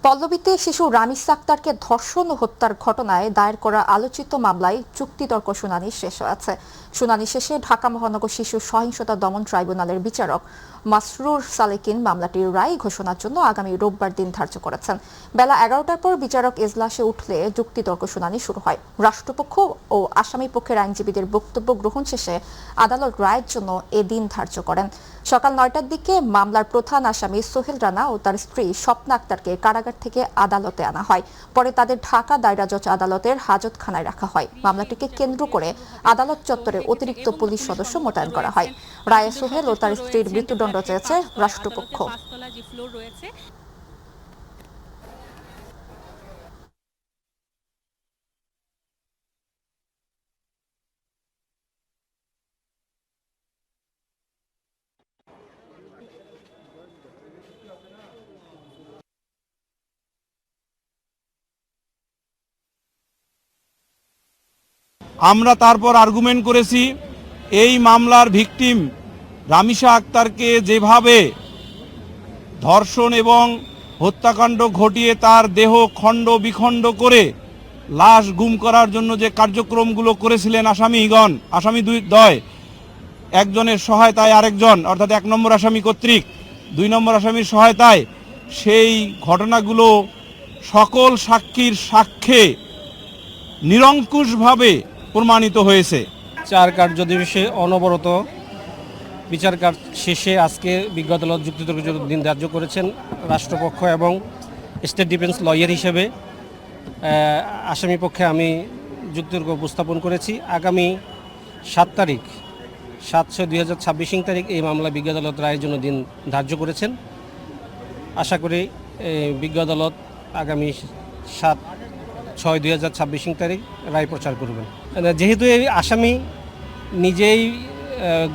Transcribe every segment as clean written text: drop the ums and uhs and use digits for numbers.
পল্লবীতে শিশু রামিস আক্তারকে ধর্ষণ ও হত্যার ঘটনায় দায়ের করা আলোচিত মামলায় যুক্তিতর্ক শুনানি শেষ হয়েছে। শুনানি শেষে ঢাকা মহানগর শিশু সহিংসতা দমন ট্রাইব্যুনালের বিচারক মাসরুর সালেকিন মামলাটির রায় ঘোষণার জন্য আগামী রোববার দিন ধার্য করেছেন। বেলা 11টার পর বিচারক এজলাসে উঠলে যুক্তিতর্ক শুনানি শুরু হয়। রাষ্ট্রপক্ষ ও আসামি পক্ষের আইনজীবীদের বক্তব্য গ্রহণ শেষে আদালত রায়ের জন্য এদিন ধার্য করেন। সকাল 9টার দিকে মামলার প্রধান আসামি সোহেল রানা ও তার স্ত্রী স্বপ্না আক্তারকে কারাগার থেকে আদালতে আনা হয়। পরে তাদের ঢাকা দায়রা জজ আদালতের হাজতখানায় রাখা হয়। মামলাটিকে কেন্দ্র করে আদালত চত্বরে অতিরিক্ত পুলিশ সদস্য মোতায়েন করা হয়। রায়ে সোহেল ও তার স্ত্রীর মৃত্যুদণ্ড চেয়েছে রাষ্ট্রপক্ষ। আমরা তারপর আর্গুমেন্ট করেছি এই মামলার ভিকটিম রামিসা আক্তারকে যেভাবে ধর্ষণ এবং হত্যাকাণ্ড ঘটিয়ে তার দেহ খণ্ড বিখণ্ড করে লাশ গুম করার জন্য যে কার্যক্রমগুলো করেছিলেন আসামি দ্বয়, একজনের সহায়তায় আরেকজন অর্থাৎ 1 নম্বর আসামি কর্তৃক 2 নম্বর আসামির সহায়তায় সেই ঘটনাগুলো সকল সাক্ষীর সাক্ষ্যে নিরঙ্কুশভাবে প্রমাণিত হয়েছে। 4 কার্য দিবসে অনবরত বিচার কার্য শেষে আজকে বিজ্ঞ আদালত যুক্তিতর্ক দিন ধার্য করেছেন। রাষ্ট্রপক্ষ এবং স্টেট ডিফেন্স লয়ার হিসেবে আসামি পক্ষে আমি যুক্তিতর্ক উপস্থাপন করেছি। আগামী 7 তারিখ 7/6/2026 তারিখ এই মামলা বিজ্ঞ আদালত রায়ের জন্য দিন ধার্য করেছেন। আশা করি বিজ্ঞ আদালত আগামী 7/6/2026 তারিখ রায় প্রচার করবেন। যেহেতু এই আসামি নিজেই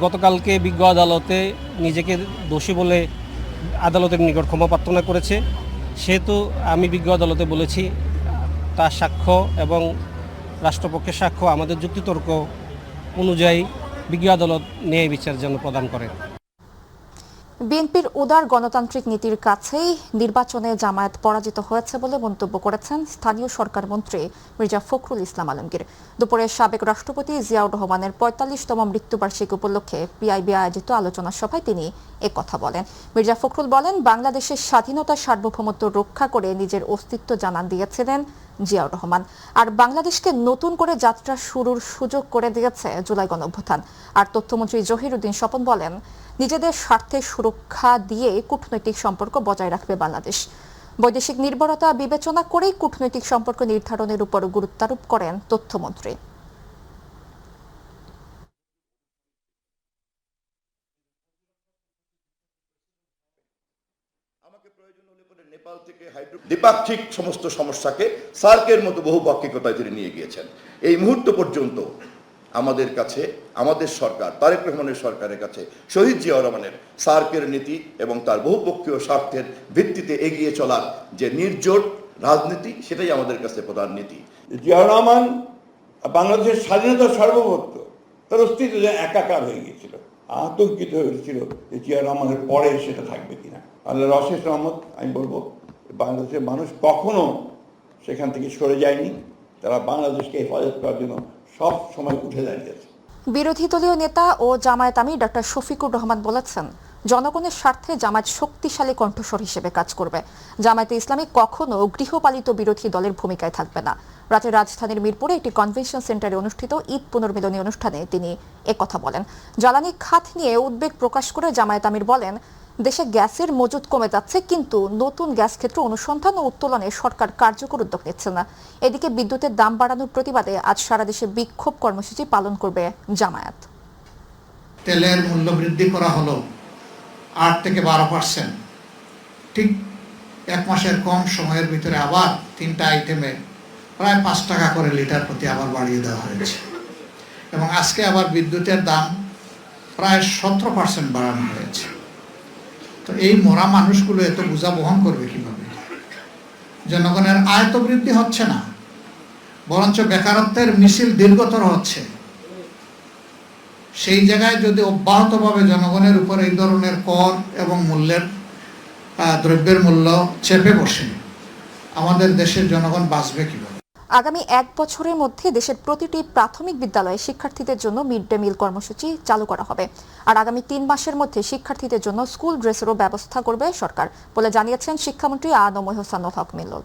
গতকালকে বিজ্ঞ আদালতে নিজেকে দোষী বলে আদালতের নিকট ক্ষমা প্রার্থনা করেছে, সেহেতু আমি বিজ্ঞ আদালতে বলেছি তার সাক্ষ্য এবং রাষ্ট্রপক্ষের সাক্ষ্য আমাদের যুক্তিতর্ক অনুযায়ী বিজ্ঞ আদালত ন্যায় বিচার যেন প্রদান করে। বিএনপির উদার গণতান্ত্রিক নীতির কাছেই নির্বাচনে জামায়াত পরাজিত হয়েছে বলে মন্তব্য করেছেন স্থানীয় সরকার মন্ত্রী মির্জা ফখরুল ইসলাম আলমগীর। দুপুরে সাবেক রাষ্ট্রপতি জিয়াউর রহমানের 45তম মৃত্যুবার্ষিকী উপলক্ষে পিআইবি আয়োজিত আলোচনা সভায় তিনি একথা বলেন। মির্জা ফখরুল বলেন, বাংলাদেশের স্বাধীনতা সার্বভৌমত্ব রক্ষা করে নিজের অস্তিত্ব জানান দিয়েছিলেন জিয়াউর রহমান, আর বাংলাদেশকে নতুন করে যাত্রা শুরুর সুযোগ করে দিয়েছে জুলাই গণঅভ্যুত্থান। আর তথ্যমন্ত্রী জহিরুদ্দিন স্বপন বলেন, নিজেদের স্বার্থের সুরক্ষা দিয়ে কূটনৈতিক সম্পর্ক বজায় রাখবে বাংলাদেশ। বৈদেশিক নির্ভরতা বিবেচনা করেই কূটনৈতিক সম্পর্ক নির্ধারণের উপর গুরুত্বারোপ করেন তথ্যমন্ত্রী। নেপাল থেকে দ্বিপাক্ষিক সমস্ত সমস্যাকে সার্কের মতো বহুপাক্ষিকতায় তিনি নিয়ে গিয়েছেন। এই মুহূর্ত পর্যন্ত আমাদের কাছে, আমাদের সরকার, তারেক রহমানের সরকারের কাছে শহীদ জিয়াউর রহমানের সার্কের নীতি এবং তার বহুপক্ষীয় স্বার্থের ভিত্তিতে এগিয়ে চলার যে নির্জোট রাজনীতি, সেটাই আমাদের কাছে প্রধান নীতি। জিয়াউর রহমান বাংলাদেশের স্বাধীনতা সার্বভৌমত্ব তার অস্তিত্ব একাকার হয়ে গিয়েছিল, আতঙ্কিত হয়েছিল যে জিয়াউর রহমানের পরে সেটা থাকবে কিনা। আল্লাহর অশেষ রহমত, আমি বলবো বাংলাদেশের মানুষ কখনো সেখান থেকে সরে যায়নি। তারা বাংলাদেশকে হেফাজত করার জন্য সব সময় উঠে দাঁড়িয়েছে। বিরোধী দলীয় নেতা ও জামায়াত আমির ডক্টর শফিকুর রহমান বলেছেন, জনগণের স্বার্থে জামায়াত শক্তিশালী কণ্ঠস্বর হিসেবে কাজ করবে। জামায়াতে ইসলামী কখনো গৃহপালিত বিরোধী দলের ভূমিকায় থাকবে না। রাতে রাজধানীর মিরপুরে একটি কনভেনশন সেন্টারে অনুষ্ঠিত ঈদ পুনর্মিলনী অনুষ্ঠানে তিনি একথা বলেন। জ্বালানি খাত নিয়ে উদ্বেগ প্রকাশ করে জামায়াত আমির বলেন, দেশে গ্যাসের মজুত কমে যাচ্ছে, কিন্তু নতুন গ্যাস ক্ষেত্র অনুসন্ধান ও উত্তোলনে সরকার কার্যকর উদ্যোগ নিচ্ছে না। এদিকে বিদ্যুতের দাম বাড়ানোর প্রতিবাদে আজ সারা দেশে বিক্ষোভ কর্মসূচি পালন করবে জামায়াত। তেলের মূল্য বৃদ্ধি করা হলো 8 থেকে 12%। ঠিক 1 মাসের কম সময়ের ভিতরে আবার 3টা আইটেমে প্রায় 5 টাকা করে লিটার প্রতি আবার বাড়িয়ে দেওয়া হয়েছে, এবং আজকে আবার বিদ্যুতের দাম প্রায় 17% বাড়ানো হয়েছে। তো এই মরা মানুষগুলো এত বোঝা বহন করবে কিভাবে? জনগণের আয় তো বৃদ্ধি হচ্ছে না, বরঞ্চ বেকারত্বের মিছিল দীর্ঘতর হচ্ছে। সেই জায়গায় যদি অব্যাহতভাবে জনগণের উপর এই ধরনের কর এবং দ্রব্যের মূল্য চেপে বসে, আমাদের দেশের জনগণ বাঁচবে কিভাবে? আগামী 1 বছরের মধ্যে দেশের প্রতিটি প্রাথমিক বিদ্যালয়ে শিক্ষার্থীদের জন্য মিড ডে মিল কর্মসূচি চালু করা হবে। আর আগামী 3 মাসের মধ্যে শিক্ষার্থীদের জন্য স্কুল ড্রেসেরও ব্যবস্থা করবে সরকার বলে জানিয়েছেন শিক্ষামন্ত্রী আ.ন.ম হোসাইনুল হক মিলন।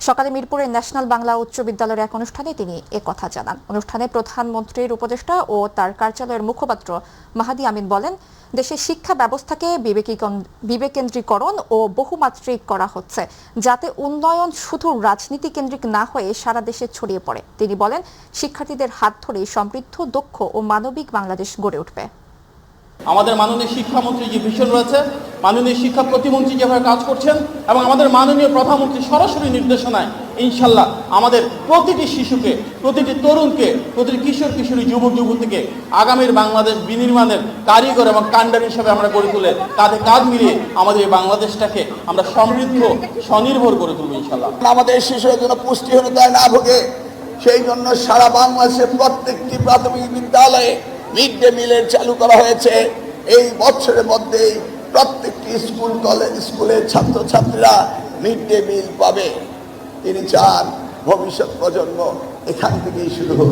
সকালে মিরপুরের ন্যাশনাল বাংলা উচ্চ বিদ্যালয়ের এক অনুষ্ঠানে তিনি একথা জানান। অনুষ্ঠানে প্রধানমন্ত্রীর উপদেষ্টা ও তার কার্যালয়ের মুখপাত্র মাহাদি আমিন বলেন, দেশের শিক্ষা ব্যবস্থাকে বিবেকেন্দ্রীকরণ ও বহুমাত্রিক করা হচ্ছে, যাতে উন্নয়ন শুধু রাজনীতি কেন্দ্রিক না হয়ে সারা দেশে ছড়িয়ে পড়ে। তিনি বলেন, শিক্ষার্থীদের হাত ধরেই সমৃদ্ধ, দক্ষ ও মানবিক বাংলাদেশ গড়ে উঠবে। আমাদের মাননীয় শিক্ষামন্ত্রী যে ভিশন রয়েছে, মাননীয় শিক্ষা প্রতিমন্ত্রী যেভাবে কাজ করছেন এবং আমাদের মাননীয় প্রধানমন্ত্রী সরাসরি নির্দেশনায় ইনশাল্লাহ আমাদের প্রতিটি শিশুকে, প্রতিটি তরুণকে, প্রতিটি কিশোর কিশোরী, যুবক যুবতীকে আগামীর বাংলাদেশ বিনির্মাণের কারিগর এবং কাণ্ডার হিসাবে আমরা গড়ে তুলে কাঁধে কাঁধ মিলিয়ে আমাদের এই বাংলাদেশটাকে আমরা সমৃদ্ধ, স্বনির্ভর করে তুলব ইনশাল্লাহ। আমাদের শিশুরা যেন পুষ্টিহীনতায় না ভোগে, সেই জন্য সারা বাংলাদেশের প্রত্যেকটি প্রাথমিক বিদ্যালয়ে মিড ডে মিলের চালু করা হয়েছে। এই বছরের মধ্যেই প্রত্যেকটি স্কুলের ছাত্রছাত্রীরা মিড ডে মিল পাবে। তিনি চান ভবিষ্যৎ প্রজন্ম এখান থেকেই শুরু হোক।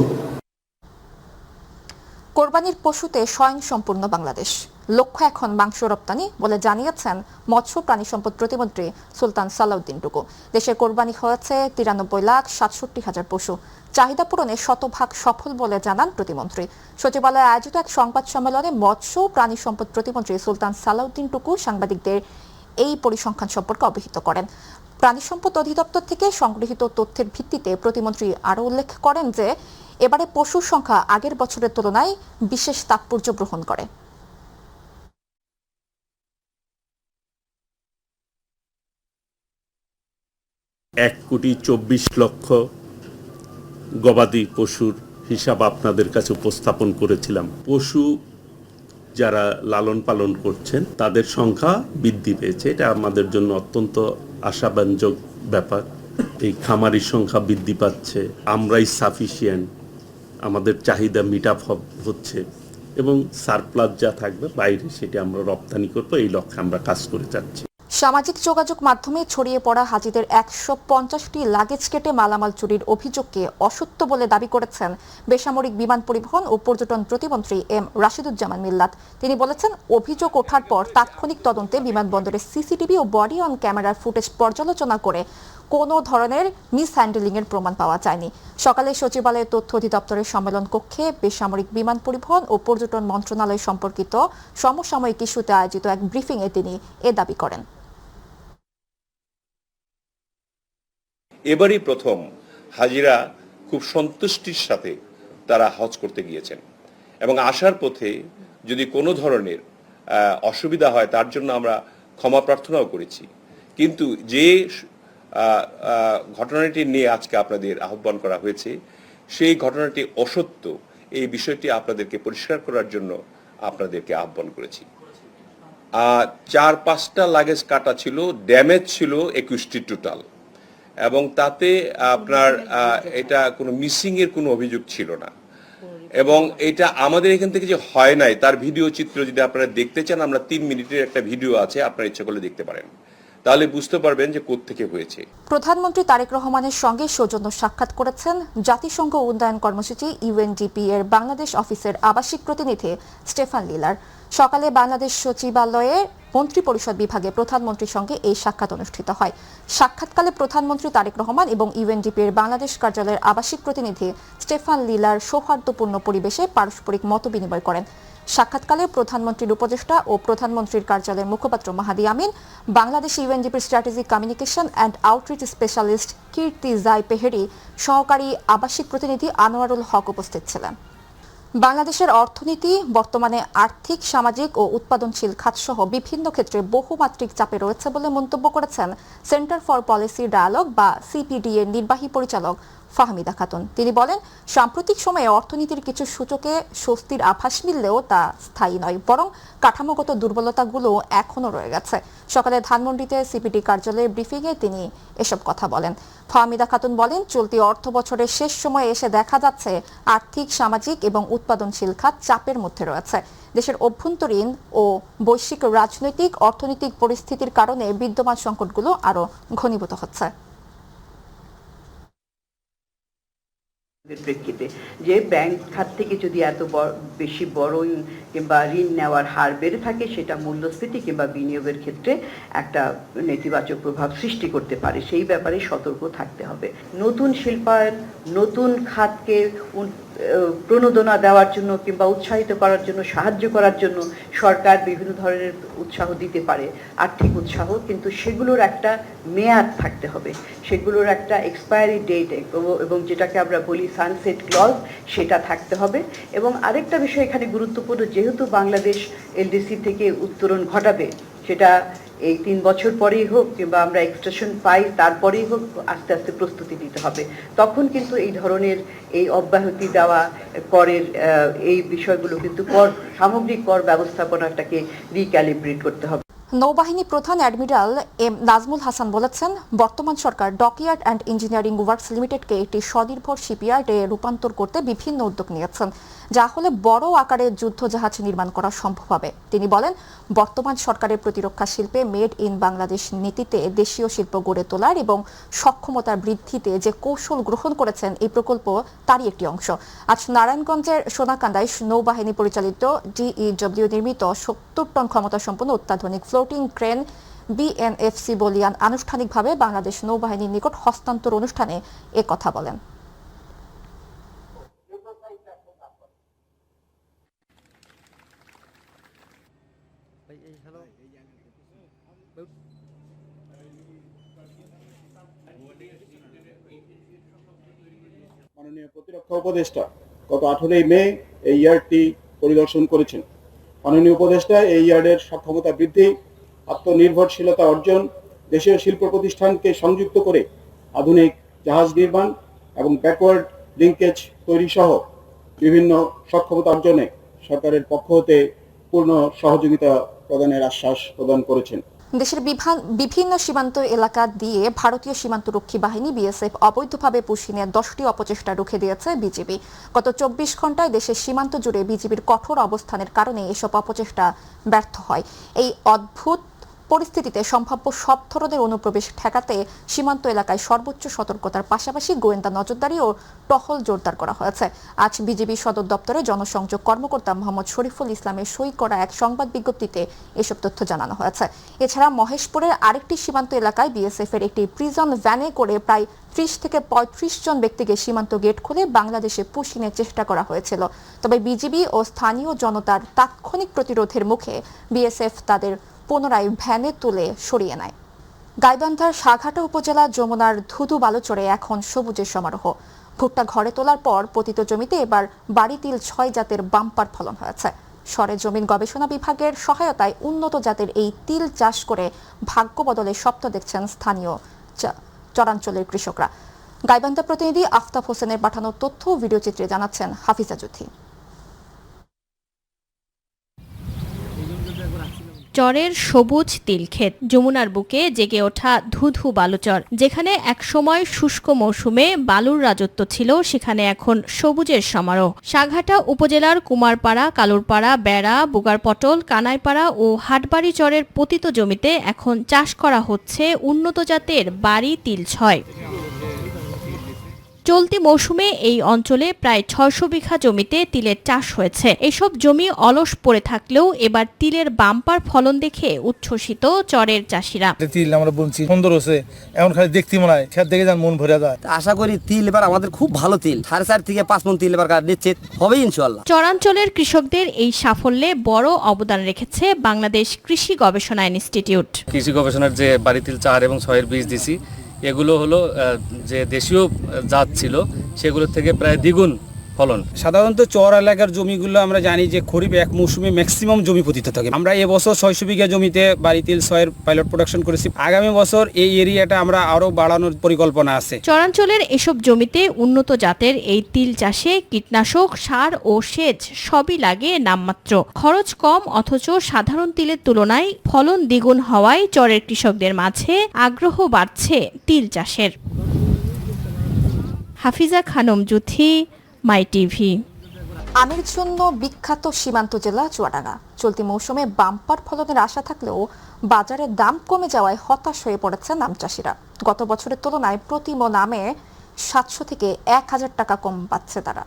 কোরবানির পশুতে স্বয়ংসম্পূর্ণ বাংলাদেশ, লক্ষ্য এখন মাংস রপ্তানি বলে জানিয়েছেন মৎস্য প্রাণী সম্পদ প্রতিমন্ত্রী সুলতান সালাউদ্দিন টুকু। দেশে কোরবানি হয়েছে 93,67,000 পশু। চাহিদা পূরণে শতভাগ সফল বলে জানান প্রতিমন্ত্রী। সচিবালয়ে আয়োজিত এক সংবাদ সম্মেলনে মৎস্য প্রাণী সম্পদ প্রতিমন্ত্রী সুলতান সালাউদ্দিন টুকু সাংবাদিকদের এই পরিসংখ্যান সম্পর্কে অবহিত করেন। প্রাণী সম্পদ অধিদপ্তর থেকে সংগৃহীত তথ্যের ভিত্তিতে প্রতিমন্ত্রী আরও উল্লেখ করেন যে এবারে পশুর সংখ্যা আগের বছরের তুলনায় বিশেষ তাৎপর্য গ্রহণ করে। 1,24,00,000 গবাদি পশুর হিসাব আপনাদের কাছে উপস্থাপন করেছিলাম। পশু যারা লালন পালন করছেন তাদের সংখ্যা বৃদ্ধি পেয়েছে, এটা আমাদের জন্য অত্যন্ত আশাব্যঞ্জক ব্যাপার। এই খামারির সংখ্যা বৃদ্ধি পাচ্ছে, আমরাই সাফিসিয়েন্ট, আমাদের চাহিদা মিট আপ হচ্ছে এবং সারপ্লাস যা থাকবে বাইরে সেটা আমরা রপ্তানি করবো, এই লক্ষ্যে আমরা কাজ করে যাচ্ছি। সামাজিক যোগাযোগ মাধ্যমে ছড়িয়ে পড়া হাজিদের 150টি লাগেজ কেটে মালামাল চুরির অভিযোগকে অসত্য বলে দাবি করেছেন বেসামরিক বিমান পরিবহন ও পর্যটন প্রতিমন্ত্রী এম রাশিদুজ্জামান মিল্লাত। তিনি বলেছেন, অভিযোগ ওঠার পর তাৎক্ষণিক তদন্তে বিমানবন্দরের সিসিটিভি ও বডি অন ক্যামেরার ফুটেজ পর্যালোচনা করে কোনো ধরনের মিসহ্যান্ডেলিংয়ের প্রমাণ পাওয়া যায়নি। সকালে সচিবালয়ের তথ্য অধিদপ্তরের সম্মেলন কক্ষে বেসামরিক বিমান পরিবহন ও পর্যটন মন্ত্রণালয় সম্পর্কিত সমসাময়িক ইস্যুতে আয়োজিত এক ব্রিফিংয়ে তিনি এ দাবি করেন। এবারই প্রথম হাজিরা খুব সন্তুষ্টির সাথে তারা হজ করতে গিয়েছেন এবং আসার পথে যদি কোনো ধরনের অসুবিধা হয় তার জন্য আমরা ক্ষমা প্রার্থনাও করেছি। কিন্তু যে ঘটনাটি নিয়ে আজকে আপনাদের আহ্বান করা হয়েছে সেই ঘটনাটি অসত্য, এই বিষয়টি আপনাদেরকে পরিষ্কার করার জন্য আপনাদেরকে আহ্বান করেছি। 4-5টা লাগেজ কাটা ছিল, ড্যামেজ ছিল 21টি টোটাল, এবং তাতে আপনার এটা কোনো মিসিং এর কোনো অভিযোগ ছিল না। এবং এটা আমাদের এখান থেকে যে হয় নাই তার ভিডিও চিত্র যদি আপনারা দেখতে চান, আমরা 3 মিনিটের একটা ভিডিও আছে, আপনারা ইচ্ছা করলে দেখতে পারেন, তাহলে বুঝতে পারবেন যে কোত্থেকে হয়েছে। প্রধানমন্ত্রী তারেক রহমানের সঙ্গে সৌজন্য সাক্ষাৎ করেছেন জাতিসংঘ উন্নয়ন কর্মসূচি ইউএনডিপি এর বাংলাদেশ অফিসের আবাসিক প্রতিনিধি স্টেফান লিলার। সকালে বাংলাদেশ সচিবালয়ে মন্ত্রিপরিষদ বিভাগে প্রধানমন্ত্রীর সঙ্গে এই সাক্ষাৎ অনুষ্ঠিত হয়। সাক্ষাৎকালে প্রধানমন্ত্রী তারেক রহমান এবং ইউএনডিপি এর বাংলাদেশ কার্যালয়ের আবাসিক প্রতিনিধি স্টেফান লিলার সৌহার্দ্যপূর্ণ পরিবেশে পারস্পরিক মতবিনিময় করেন। সাক্ষাৎকালে প্রধানমন্ত্রীর উপদেষ্টা ও প্রধানমন্ত্রীর কার্যালয়ের মুখপাত্র মাহাদি আমিন, বাংলাদেশ ইউএনডিপির strategic communication and outreach specialist Kirti Jai Pehri, সহকারী আবাসিক প্রতিনিধি আনোয়ারুল হক উপস্থিত ছিলেন। বাংলাদেশের অর্থনীতি বর্তমানে আর্থিক, সামাজিক ও উৎপাদনশীল খাতসহ বিভিন্ন ক্ষেত্রে বহুমাত্রিক চাপে রয়েছে বলে মন্তব্য করেছেন সেন্টার ফর পলিসি ডায়ালগ বা সিপিডি এর নির্বাহী পরিচালক ফাহমিদা খাতুন। তিনি বলেন, সাম্প্রতিক সময়ে অর্থনীতির কিছু সূচকে স্বস্তির আভাস মিললেও তা স্থায়ী নয়, বরং কাঠামোগত দুর্বলতাগুলো এখনও রয়ে গেছে। সকালে ধানমন্ডিতে সিপিডি কার্যালয়ের ব্রিফিংয়ে তিনি এসব কথা বলেন। ফাহমিদা খাতুন বলেন, চলতি অর্থ বছরের শেষ সময়ে এসে দেখা যাচ্ছে আর্থিক, সামাজিক এবং উৎপাদনশীল খাত চাপের মধ্যে রয়েছে। দেশের অভ্যন্তরীণ ও বৈশ্বিক রাজনৈতিক, অর্থনৈতিক পরিস্থিতির কারণে বিদ্যমান সংকটগুলো আরও ঘনীভূত হচ্ছে। এর প্রেক্ষিতে যে ব্যাংক খাত থেকে যদি এত বেশি বড় কিংবা ঋণ নেওয়ার হার বেড়ে থাকে, সেটা মূল্যস্ফীতি কিংবা বিনিয়োগের ক্ষেত্রে একটা নেতিবাচক প্রভাব সৃষ্টি করতে পারে। সেই ব্যাপারে সতর্ক থাকতে হবে। নতুন শিল্পায়ন, নতুন খাতকে প্রণোদনা দেওয়ার জন্য কিংবা উৎসাহিত করার জন্য, সাহায্য করার জন্য সরকার বিভিন্ন ধরনের উৎসাহ দিতে পারে, আর্থিক উৎসাহ, কিন্তু সেগুলোর একটা মেয়াদ থাকতে হবে, সেগুলোর একটা এক্সপায়ারি ডেট এবং যেটাকে আমরা বলি সানসেট ক্লজ, সেটা থাকতে হবে। এবং আরেকটা বিষয় এখানে গুরুত্বপূর্ণ, যেহেতু বাংলাদেশ এলডিসি থেকে উত্তরণ ঘটাবে, সেটা এই 3 বছর পরেই হোক কিংবা আমরা এক্সটেনশন পাই তারপরেই হোক, আস্তে আস্তে প্রস্তুতি নিতে হবে। তখন কিন্তু এই ধরনের এই অব্যাহতি দেওয়া করের এই বিষয়গুলো কিন্তু সামগ্রিক কর ব্যবস্থাপনাটাকে রিক্যালিব্রেট করতে হবে। নৌবাহিনী প্রধান অ্যাডমিরাল এম নাজমুল হাসান বলেছেন, বর্তমান সরকার ডকইয়ার্ড অ্যান্ড ইঞ্জিনিয়ারিং ওয়ার্কস লিমিটেডকে একটি স্বনির্ভর শিপইয়ার্ডে রূপান্তর করতে বিভিন্ন উদ্যোগ নিয়েছেন, যা হলে বড় আকারের যুদ্ধ জাহাজ নির্মাণ করা সম্ভব হবে। তিনি বলেন, বর্তমান সরকারের প্রতিরক্ষা শিল্পে মেড ইন বাংলাদেশ নীতিতে দেশীয় শিল্প গড়ে তোলার এবং সক্ষমতা বৃদ্ধিতে যে কৌশল গ্রহণ করেছেন, এই প্রকল্প তারই একটি অংশ। আজ নারায়ণগঞ্জের সোনাকান্দায় নৌবাহিনী পরিচালিত ডিইডব্লিউ নির্মিত 70 টন ক্ষমতা সম্পন্ন অত্যাধুনিক ফ্লোটিং ক্রেন বিএনএফসি বলিয়ান আনুষ্ঠানিকভাবে বাংলাদেশ নৌবাহিনীর নিকট হস্তান্তর অনুষ্ঠানে একথা বলেন। মাননীয় প্রতিরক্ষা উপদেষ্টা গত 18 মে এই ইয়ার্ডটি পরিদর্শন করেছেন। মাননীয় উপদেষ্টা এই ইয়ার্ডের সক্ষমতা বৃদ্ধি, আত্মনির্ভরশীলতা অর্জন, দেশীয় শিল্প প্রতিষ্ঠানকে সংযুক্ত করে আধুনিক জাহাজ নির্মাণ এবং ব্যাকওয়ার্ড লিঙ্কেজ তৈরি সহ বিভিন্ন সক্ষমতা অর্জনে সরকারের পক্ষ হতে পূর্ণ সহযোগিতা প্রদানের আশ্বাস প্রদান করেছেন। দেশের বিভিন্ন সীমান্ত এলাকা দিয়ে ভারতীয় সীমান্তরক্ষী বাহিনী বিএসএফ অবৈধভাবে পুশি নিয়ে 10টি অপচেষ্টা রুখে দিয়েছে বিজিবি। গত 24 ঘন্টায় দেশের সীমান্ত জুড়ে বিজিবির কঠোর অবস্থানের কারণে এসব অপচেষ্টা ব্যর্থ হয়। এই অদ্ভুত পরিস্থিতিতে সম্ভাব্য সব ধরনের অনুপ্রবেশ ঠেকাতে সীমান্ত এলাকায় সর্বোচ্চ সতর্কতার পাশাপাশি গোয়েন্দা নজরদারি ও টহল জোরদার করা হয়েছে। আজ বিজিবি সদর দপ্তরে জনসংযোগ কর্মকর্তা মোহাম্মদ শরীফুল ইসলামের সই করা এক সংবাদ বিজ্ঞপ্তিতে এসব তথ্য জানানো হয়েছে। এছাড়া মহেশপুরের আরেকটি সীমান্ত এলাকায় বিএসএফ এর একটি প্রিজন ভ্যানে করে প্রায় 30 থেকে 35 জন ব্যক্তিকে সীমান্ত গেট খুলে বাংলাদেশে পুশিনের চেষ্টা করা হয়েছিল। তবে বিজিবি ও স্থানীয় জনতার তাৎক্ষণিক প্রতিরোধের মুখে বিএসএফ তাদের পুনরায় ভ্যানে তুলে সরিয়ে নেয়। গাইবান্ধার সাঘাটা উপজেলা যমুনার ধুধু বালুচরে এখন সবুজের সমারোহ। ভুট্টা ঘরে তোলার পর পতিত জমিতে এবার বাড়ি তিল 6 জাতের বাম্পার ফলন হয়েছে। সরেজমিন গবেষণা বিভাগের সহায়তায় উন্নত জাতের এই তিল চাষ করে ভাগ্য বদলের স্বপ্ন দেখছেন স্থানীয় চরাঞ্চলের কৃষকরা। গাইবান্ধা প্রতিনিধি আফতাব হোসেনের পাঠানো তথ্য ভিডিও চিত্রে জানাচ্ছেন হাফিজা জুথি। চরের সবুজ তিলক্ষেত, যমুনার বুকে জেগে ওঠা ধুধু বালুচর। যেখানে একসময় শুষ্ক মৌসুমে বালুর রাজত্ব ছিল, সেখানে এখন সবুজের সমারোহ। সাঘাটা উপজেলার কুমারপাড়া, কালুরপাড়া, বেড়া, বুগারপটল, কানাইপাড়া ও হাটবাড়ি চরের পতিত জমিতে এখন চাষ করা হচ্ছে উন্নত জাতের বাড়ি তিল 6। চলতি মৌসুমে এই অঞ্চলে প্রায় 600 বিঘা জমিতে তিলের চাষ হয়েছে। এসব জমি অলস পড়ে থাকলেও এবার তিলের বাম্পার ফলন দেখে উচ্ছ্বসিত চরের চাষিরা। তিল আমরা বলছি সুন্দর হচ্ছে, এখন খালি দেখতে মনে হয় খেত দেখে যান মন ভরে যায়। আশা করি তিল এবার আমাদের খুব ভালো তিল, 4.5 থেকে 5 মণ তিল এবার নিশ্চিত হবে ইনশাআল্লাহ। চরাঞ্চলের কৃষকদের এই সাফল্যে বড় অবদান রেখেছে বাংলাদেশ কৃষি গবেষণা ইনস্টিটিউট। কৃষি গবেষণার যে বাড়ি তিল 4 এবং 6 এর বীজ দিছি, এগুলো হলো যে দেশীয় জাত ছিল সেগুলোর থেকে প্রায় দ্বিগুণ ফলন। সাধারণত চর এলাকার জমিগুলো আমরা জানি যে খরিফ এক মৌসুমে ম্যাক্সিমাম জমি পতিত থাকে। আমরা এবছর 600 বিঘা জমিতে বাড়ি তিল 6 এর পাইলট প্রোডাকশন করেছি। আগামী বছর এই এরিয়াটা আমরা আরো বাড়ানোর পরিকল্পনা আছে। চরাঞ্চলের এসব জমিতে উন্নত জাতের এই তিল চাষে কীটনাশক, সার ও সেচ সবই লাগে নামমাত্র। খরচ কম, অথচ সাধারণ তিলের তুলনায় ফলন দ্বিগুণ হওয়ায় চরের কৃষকদের মাঝে আগ্রহ বাড়ছে তিল চাষের। হাফিজা খানম জুথি, মাই টিভি। আমের জন্য বিখ্যাত সীমান্ত জেলা চুয়াডাঙ্গা। চলতি মৌসুমে বাম্পার ফলনের আশা থাকলেও বাজারে দাম কমে যাওয়ায় হতাশ হয়ে পড়েছে আম চাষিরা। গত বছরের তুলনায় প্রতি মণ আমে 700 থেকে 1000 টাকা কম পাচ্ছে তারা।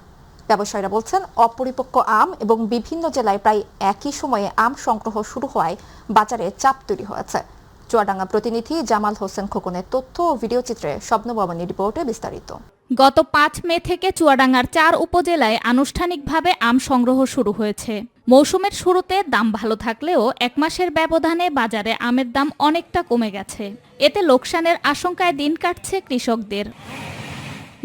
ব্যবসায়ীরা বলছেন, অপরিপক্ক আম এবং বিভিন্ন জেলায় প্রায় একই সময়ে আম সংগ্রহ শুরু হওয়ায় বাজারে চাপ তৈরি হয়েছে। চুয়াডাঙ্গা প্রতিনিধি জামাল হোসেন খোকনের তথ্য ও ভিডিও চিত্রে স্বপ্নভবনী রিপোর্টে বিস্তারিত। গত 5 মে থেকে চুয়াডাঙ্গার 4 উপজেলায় আনুষ্ঠানিকভাবে আম সংগ্রহ শুরু হয়েছে। মৌসুমের শুরুতে দাম ভালো থাকলেও 1 মাসের ব্যবধানে বাজারে আমের দাম অনেকটা কমে গেছে। এতে লোকসানের আশঙ্কায় দিন কাটছে কৃষকদের।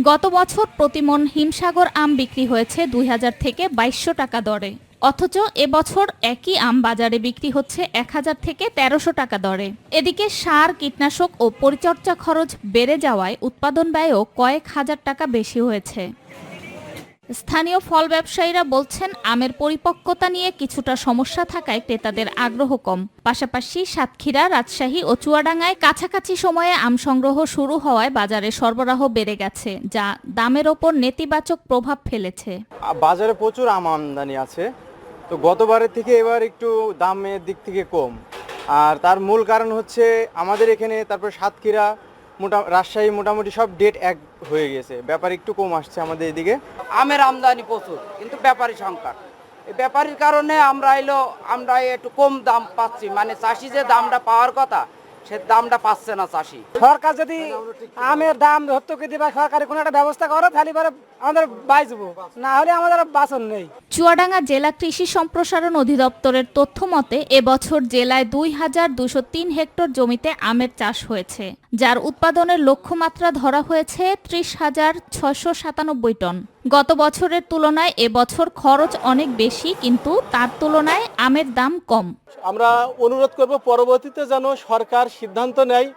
গত বছর প্রতিমন হিমসাগর আম বিক্রি হয়েছে 2000 থেকে 2200 টাকা দরে, অথচ এবছর একই আম বাজারে বিক্রি হচ্ছে 1000 থেকে 1300 টাকা দরে। এদিকে সার, কীটনাশক ও পরিচর্যা খরচ বেড়ে যাওয়ায় উৎপাদন ব্যয়ও কয়েক হাজার টাকা বেশি হয়েছে। স্থানীয় ফল ব্যবসায়ীরা বলছেন, আমের পরিপক্কতা নিয়ে কিছুটা সমস্যা থাকায় ক্রেতাদের আগ্রহ কম। পাশাপাশি সাতক্ষীরা, রাজশাহী ও চুয়াডাঙ্গায় কাছাকাছি সময়ে আম সংগ্রহ শুরু হওয়ায় বাজারে সরবরাহ বেড়ে গেছে, যা দামের ওপর নেতিবাচক প্রভাব ফেলেছে। বাজারে প্রচুর আম আমদানি আছে, তো গতবারের থেকে এবার একটু দামের দিক থেকে কম। আর তার মূল কারণ হচ্ছে আমাদের এখানে, তারপর সাতক্ষীরা, রাজশাহী মোটামুটি সব ডেট এক হয়ে গেছে, ব্যাপার একটু কম আসছে আমাদের এদিকে। আমের আমদানি প্রচুর, কিন্তু ব্যাপারী সংকট। এই ব্যাপারীর কারণে আমরা একটু কম দাম পাচ্ছি, মানে চাষি যে দামটা পাওয়ার কথা সে দামটা পাচ্ছে না চাষি। সরকার যদি আমের দাম ধরতে দিবা, সরকারি কোনো একটা ব্যবস্থা করে, তাহলে আমাদের বাঁচবো, না হলে আমাদের বাঁচন নেই। চুয়াডাঙ্গা জেলা কৃষি সম্প্রসারণ অধিদপ্তরের তথ্য মতে এবছর জেলায় 2203 হেক্টর জমিতে আমের চাষ হয়েছে, যার উৎপাদনের লক্ষ্যমাত্রা ধরা হয়েছে 30,697 টন। গত বছরের তুলনায় এবছর খরচ অনেক বেশি, কিন্তু তার তুলনায় আমের দাম কম। আমরা অনুরোধ করব পরবর্তীতে যেন সরকার সিদ্ধান্ত নেয়,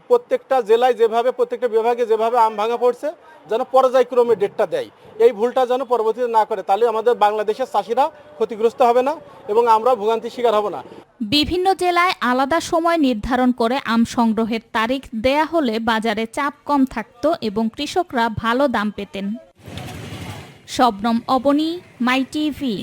প্রত্যেকটা জেলায় যেভাবে, প্রত্যেকটা বিভাগে যেভাবে আম ভাঙা পড়ছে, যেন পর্যায়ক্রমে ডেটটা দেয়। এই ভুলটা যেন পরবর্তীতে না করে, তাহলে আমাদের বাংলাদেশের চাষিরা ক্ষতিগ্রস্ত হবে না এবং আমরা ভোগান্তির শিকার হব না। বিভিন্ন জেলায় আলাদা সময় নির্ধারণ করে আম সংগ্রহের তারিখ দেয়া হলে বাজারে চাপ কম থাকত এবং কৃষকরা ভালো দাম পেতেন। শবনম অবনী, মাই টিভি।